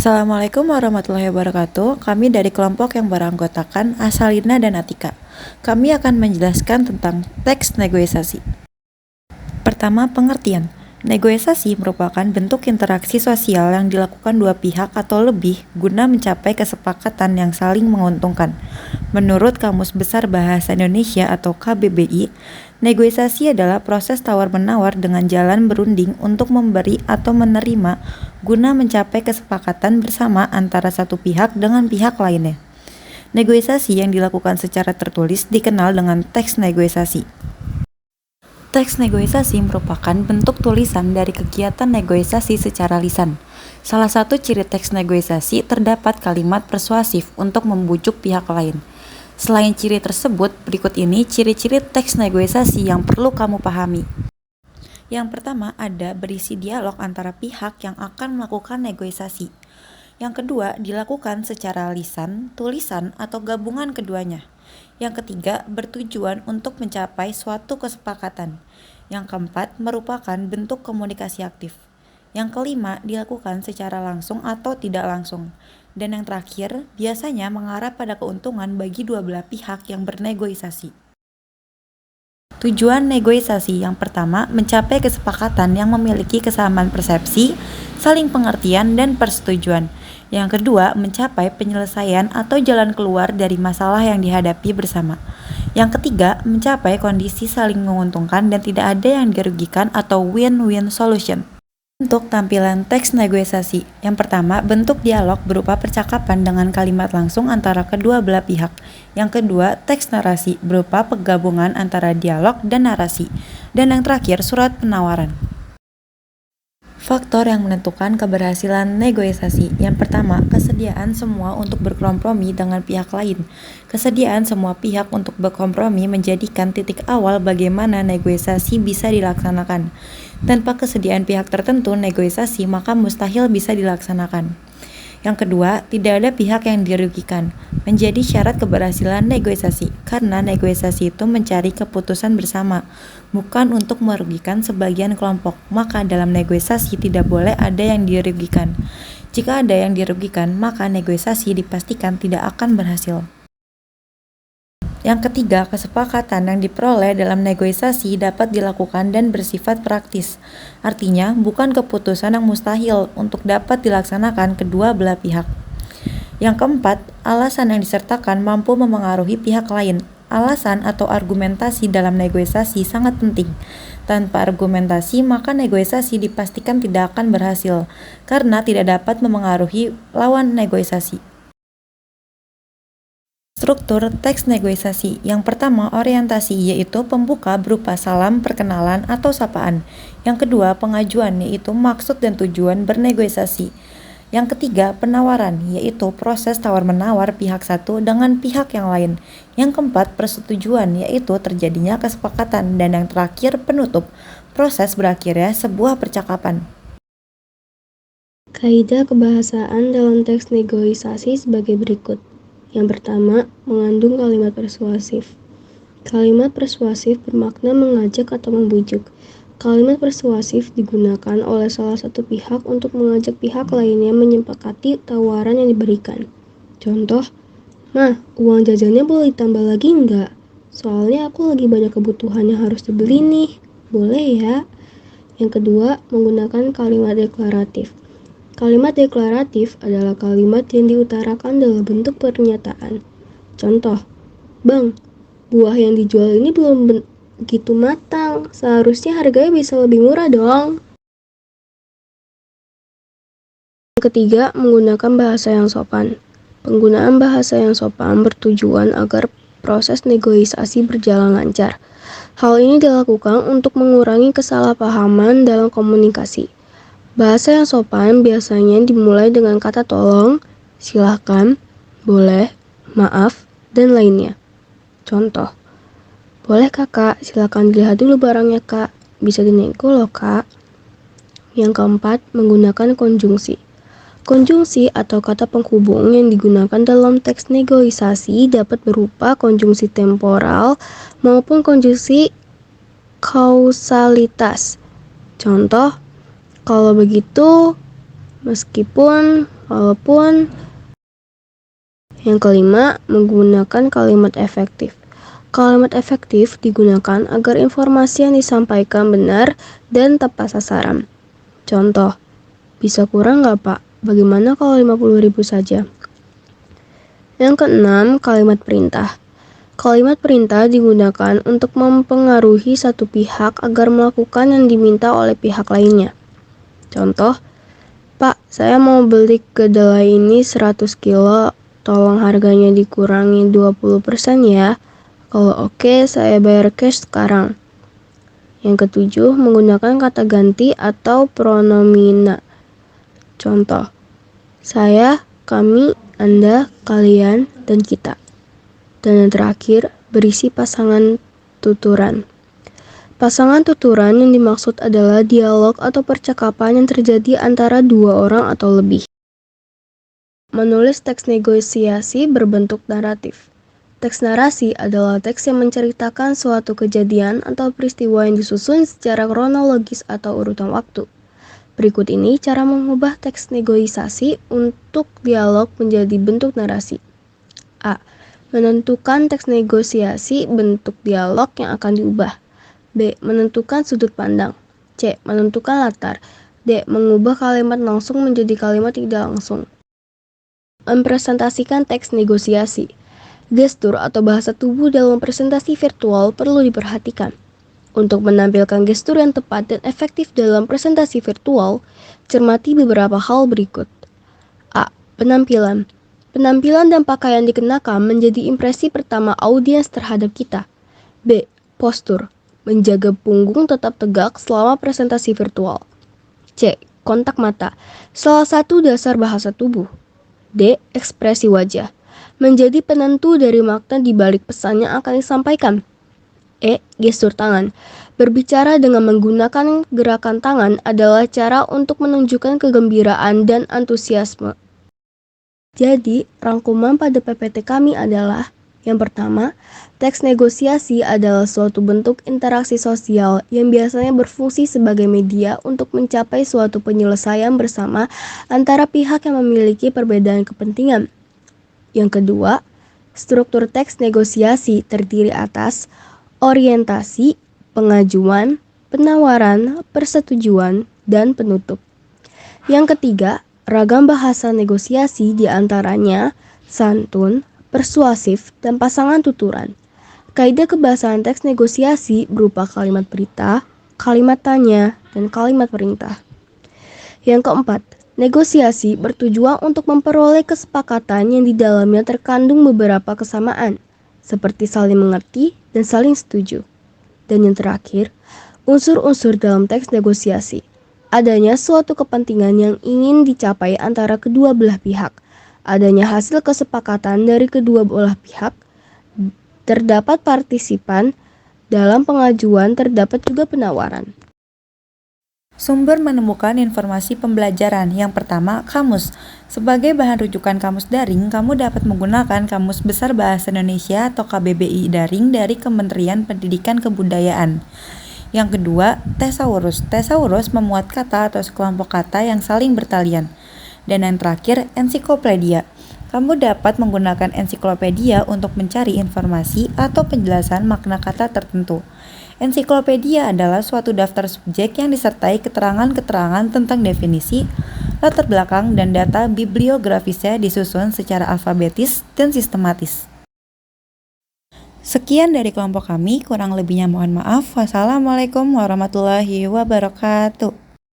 Assalamualaikum warahmatullahi wabarakatuh. Kami dari kelompok yang beranggotakan Asalina dan Atika. Kami akan menjelaskan tentang teks negosiasi. Pertama, pengertian. Negosiasi merupakan bentuk interaksi sosial yang dilakukan dua pihak atau lebih guna mencapai kesepakatan yang saling menguntungkan. Menurut Kamus Besar Bahasa Indonesia atau KBBI, negosiasi adalah proses tawar-menawar dengan jalan berunding untuk memberi atau menerima guna mencapai kesepakatan bersama antara satu pihak dengan pihak lainnya. Negosiasi yang dilakukan secara tertulis dikenal dengan teks negosiasi. Teks negosiasi merupakan bentuk tulisan dari kegiatan negosiasi secara lisan. Salah satu ciri teks negosiasi terdapat kalimat persuasif untuk membujuk pihak lain. Selain ciri tersebut, berikut ini ciri-ciri teks negosiasi yang perlu kamu pahami. Yang pertama, ada berisi dialog antara pihak yang akan melakukan negosiasi. Yang kedua, dilakukan secara lisan, tulisan, atau gabungan keduanya. Yang ketiga, bertujuan untuk mencapai suatu kesepakatan. Yang keempat, merupakan bentuk komunikasi aktif. Yang kelima, dilakukan secara langsung atau tidak langsung. Dan yang terakhir, biasanya mengarah pada keuntungan bagi dua belah pihak yang bernegosiasi. Tujuan negosiasi yang pertama, mencapai kesepakatan yang memiliki kesamaan persepsi, saling pengertian, dan persetujuan. Yang kedua, mencapai penyelesaian atau jalan keluar dari masalah yang dihadapi bersama. Yang ketiga, mencapai kondisi saling menguntungkan dan tidak ada yang dirugikan atau win-win solution. Bentuk tampilan teks negosiasi. Yang pertama, bentuk dialog berupa percakapan dengan kalimat langsung antara kedua belah pihak. Yang kedua, teks narasi berupa penggabungan antara dialog dan narasi. Dan yang terakhir, surat penawaran. Faktor yang menentukan keberhasilan negosiasi. Yang pertama, kesediaan semua untuk berkompromi dengan pihak lain. Kesediaan semua pihak untuk berkompromi menjadikan titik awal bagaimana negosiasi bisa dilaksanakan. Tanpa kesediaan pihak tertentu negosiasi, maka mustahil bisa dilaksanakan. Yang kedua, tidak ada pihak yang dirugikan. Menjadi syarat keberhasilan negosiasi, karena negosiasi itu mencari keputusan bersama, bukan untuk merugikan sebagian kelompok. Maka dalam negosiasi tidak boleh ada yang dirugikan. Jika ada yang dirugikan, maka negosiasi dipastikan tidak akan berhasil. Yang ketiga, kesepakatan yang diperoleh dalam negosiasi dapat dilakukan dan bersifat praktis. Artinya, bukan keputusan yang mustahil untuk dapat dilaksanakan kedua belah pihak. Yang keempat, alasan yang disertakan mampu memengaruhi pihak lain. Alasan atau argumentasi dalam negosiasi sangat penting. Tanpa argumentasi, maka negosiasi dipastikan tidak akan berhasil, karena tidak dapat memengaruhi lawan negosiasi. Struktur teks negosiasi. Yang pertama, orientasi, yaitu pembuka berupa salam, perkenalan, atau sapaan. Yang kedua, pengajuan, yaitu maksud dan tujuan bernegosiasi. Yang ketiga, penawaran, yaitu proses tawar-menawar pihak satu dengan pihak yang lain. Yang keempat, persetujuan, yaitu terjadinya kesepakatan. Dan yang terakhir, penutup, proses berakhirnya sebuah percakapan. Kaidah kebahasaan dalam teks negosiasi sebagai berikut. Yang pertama, mengandung kalimat persuasif. Kalimat persuasif bermakna mengajak atau membujuk. Kalimat persuasif digunakan oleh salah satu pihak untuk mengajak pihak lainnya menyepakati tawaran yang diberikan. Contoh, "Mah, uang jajannya boleh ditambah lagi nggak? Soalnya aku lagi banyak kebutuhan yang harus dibeli nih. Boleh ya?" Yang kedua, menggunakan kalimat deklaratif. Kalimat deklaratif adalah kalimat yang diutarakan dalam bentuk pernyataan. Contoh, "Bang, buah yang dijual ini belum begitu matang. Seharusnya harganya bisa lebih murah dong." Yang ketiga, menggunakan bahasa yang sopan. Penggunaan bahasa yang sopan bertujuan agar proses negosiasi berjalan lancar. Hal ini dilakukan untuk mengurangi kesalahpahaman dalam komunikasi. Bahasa yang sopan biasanya dimulai dengan kata tolong, silakan, boleh, maaf, dan lainnya. Contoh, "Boleh kakak, silakan dilihat dulu barangnya kak, bisa dinego loh kak." Yang keempat, menggunakan konjungsi. Konjungsi atau kata penghubung yang digunakan dalam teks negosiasi dapat berupa konjungsi temporal maupun konjungsi kausalitas. Contoh, "Kalau begitu, meskipun walaupun. Yang kelima, menggunakan kalimat efektif. Kalimat efektif digunakan agar informasi yang disampaikan benar dan tepat sasaran. Contoh, bisa kurang nggak Pak? Bagaimana kalau 50.000 saja? Yang keenam, kalimat perintah. Kalimat perintah digunakan untuk mempengaruhi satu pihak agar melakukan yang diminta oleh pihak lainnya. Contoh, Pak, saya mau beli kedelai ini 100 kilo, tolong harganya dikurangi 20% ya. Kalau oke, saya bayar cash sekarang. Yang ketujuh, menggunakan kata ganti atau pronomina. Contoh, saya, kami, Anda, kalian, dan kita. Dan yang terakhir, berisi pasangan tuturan. Pasangan tuturan yang dimaksud adalah dialog atau percakapan yang terjadi antara dua orang atau lebih. Menulis teks negosiasi berbentuk naratif. Teks narasi adalah teks yang menceritakan suatu kejadian atau peristiwa yang disusun secara kronologis atau urutan waktu. Berikut ini cara mengubah teks negosiasi untuk dialog menjadi bentuk narasi. A. Menentukan teks negosiasi bentuk dialog yang akan diubah. B. Menentukan sudut pandang. C. Menentukan latar. D. Mengubah kalimat langsung menjadi kalimat tidak langsung. Mempresentasikan teks negosiasi. Gestur atau bahasa tubuh dalam presentasi virtual perlu diperhatikan. Untuk menampilkan gestur yang tepat dan efektif dalam presentasi virtual, cermati beberapa hal berikut. A. Penampilan. Penampilan dan pakaian dikenakan menjadi impresi pertama audiens terhadap kita. B. Postur. Menjaga punggung tetap tegak selama presentasi virtual. C. Kontak mata. Salah satu dasar bahasa tubuh. D. Ekspresi wajah. Menjadi penentu dari makna di balik pesan yang akan disampaikan. E. Gestur tangan. Berbicara dengan menggunakan gerakan tangan adalah cara untuk menunjukkan kegembiraan dan antusiasme. Jadi, rangkuman pada PPT kami adalah: yang pertama, teks negosiasi adalah suatu bentuk interaksi sosial yang biasanya berfungsi sebagai media untuk mencapai suatu penyelesaian bersama antara pihak yang memiliki perbedaan kepentingan. Yang kedua, struktur teks negosiasi terdiri atas orientasi, pengajuan, penawaran, persetujuan, dan penutup. Yang ketiga, ragam bahasa negosiasi diantaranya santun, persuasif, dan pasangan tuturan. Kaidah kebahasaan teks negosiasi berupa kalimat berita, kalimat tanya, dan kalimat perintah. Yang keempat, negosiasi bertujuan untuk memperoleh kesepakatan yang di dalamnya terkandung beberapa kesamaan, seperti saling mengerti dan saling setuju. Dan yang terakhir, unsur-unsur dalam teks negosiasi. Adanya suatu kepentingan yang ingin dicapai antara kedua belah pihak. Adanya hasil kesepakatan dari kedua belah pihak. Terdapat partisipan dalam pengajuan, terdapat juga penawaran. Sumber menemukan informasi pembelajaran. Yang pertama, kamus. Sebagai bahan rujukan kamus daring, kamu dapat menggunakan Kamus Besar Bahasa Indonesia atau KBBI daring dari Kementerian Pendidikan Kebudayaan. Yang kedua, tesaurus. Tesaurus memuat kata atau sekelompok kata yang saling bertalian. Dan yang terakhir, ensiklopedia. Kamu dapat menggunakan ensiklopedia untuk mencari informasi atau penjelasan makna kata tertentu. Ensiklopedia adalah suatu daftar subjek yang disertai keterangan-keterangan tentang definisi, latar belakang, dan data bibliografisnya disusun secara alfabetis dan sistematis. Sekian dari kelompok kami, kurang lebihnya mohon maaf. Wassalamualaikum warahmatullahi wabarakatuh.